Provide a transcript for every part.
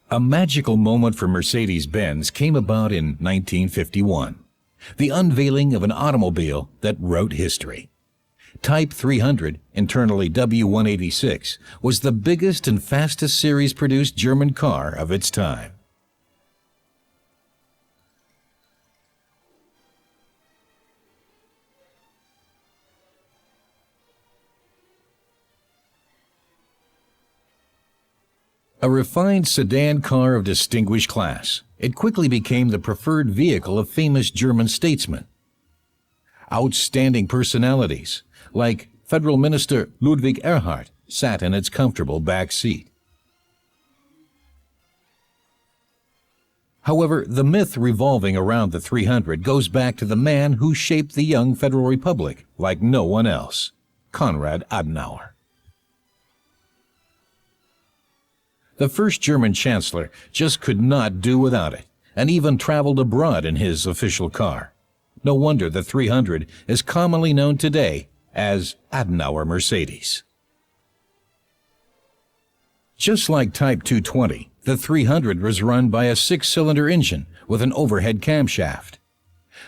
A magical moment for Mercedes-Benz came about in 1951, the unveiling of an automobile that wrote history. Type 300, internally W186, was the biggest and fastest series-produced German car of its time. A refined sedan car of distinguished class, it quickly became the preferred vehicle of famous German statesmen. Outstanding personalities, like Federal Minister Ludwig Erhard, sat in its comfortable back seat. However, the myth revolving around the 300 goes back to the man who shaped the young Federal Republic like no one else, Konrad Adenauer. The first German chancellor just could not do without it, and even traveled abroad in his official car. No wonder the 300 is commonly known today as Adenauer Mercedes. Just like Type 220, the 300 was run by a 6-cylinder engine with an overhead camshaft.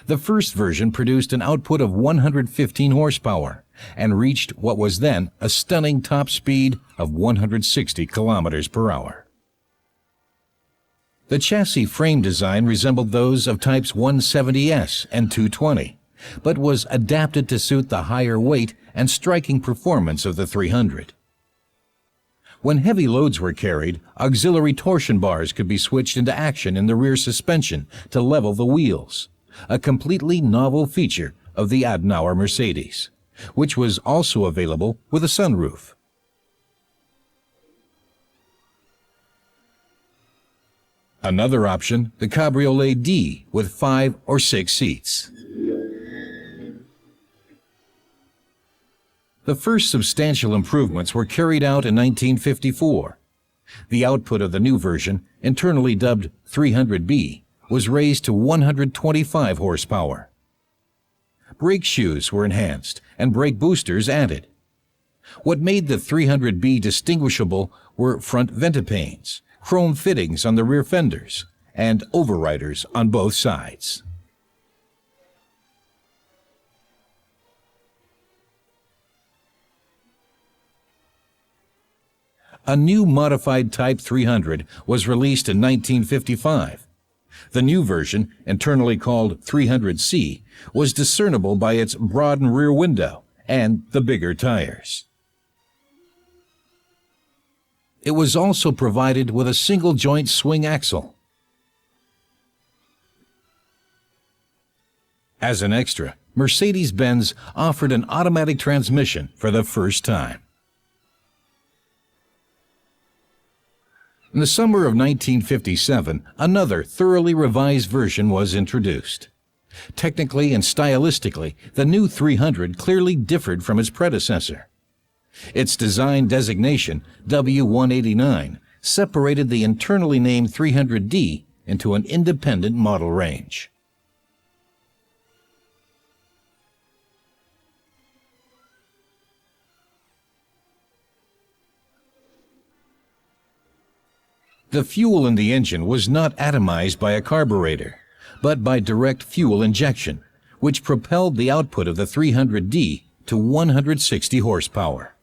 The first version produced an output of 115 horsepower and reached what was then a stunning top speed of 160 kilometers per hour. The chassis frame design resembled those of Types 170S and 220, but was adapted to suit the higher weight and striking performance of the 300. When heavy loads were carried, auxiliary torsion bars could be switched into action in the rear suspension to level the wheels, a completely novel feature of the Adenauer Mercedes, which was also available with a sunroof. Another option, the Cabriolet D with 5 or 6 seats. The first substantial improvements were carried out in 1954. The output of the new version, internally dubbed 300B, was raised to 125 horsepower. Brake shoes were enhanced and brake boosters added. What made the 300B distinguishable were front ventipanes, chrome fittings on the rear fenders, and overriders on both sides. A new modified Type 300 was released in 1955. The new version, internally called 300C, was discernible by its broadened rear window and the bigger tires. It was also provided with a single-joint swing axle. As an extra, Mercedes-Benz offered an automatic transmission for the first time. In the summer of 1957, another thoroughly revised version was introduced. Technically and stylistically, the new 300 clearly differed from its predecessor. Its design designation, W189, separated the internally named 300D into an independent model range. The fuel in the engine was not atomized by a carburetor, but by direct fuel injection, which propelled the output of the 300D to 160 horsepower.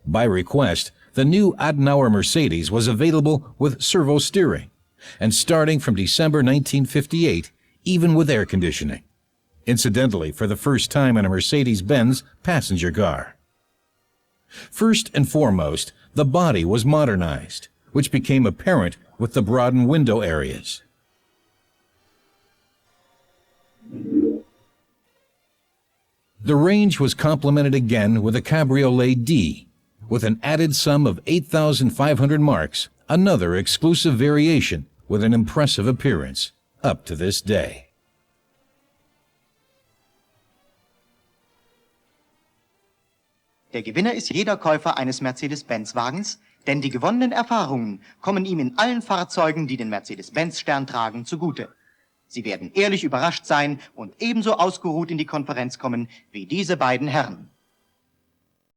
By request, the new Adenauer Mercedes was available with servo steering, and starting from December 1958, even with air conditioning. Incidentally, for the first time in a Mercedes-Benz passenger car. First and foremost, the body was modernized, which became apparent with the broadened window areas. The range was complemented again with a Cabriolet D, with an added sum of 8,500 marks, another exclusive variation with an impressive appearance up to this day. Der Gewinner ist jeder Käufer eines Mercedes-Benz-Wagens, denn die gewonnenen Erfahrungen kommen ihm in allen Fahrzeugen, die den Mercedes-Benz-Stern tragen, zugute. Sie werden ehrlich überrascht sein und ebenso ausgeruht in die Konferenz kommen wie diese beiden Herren.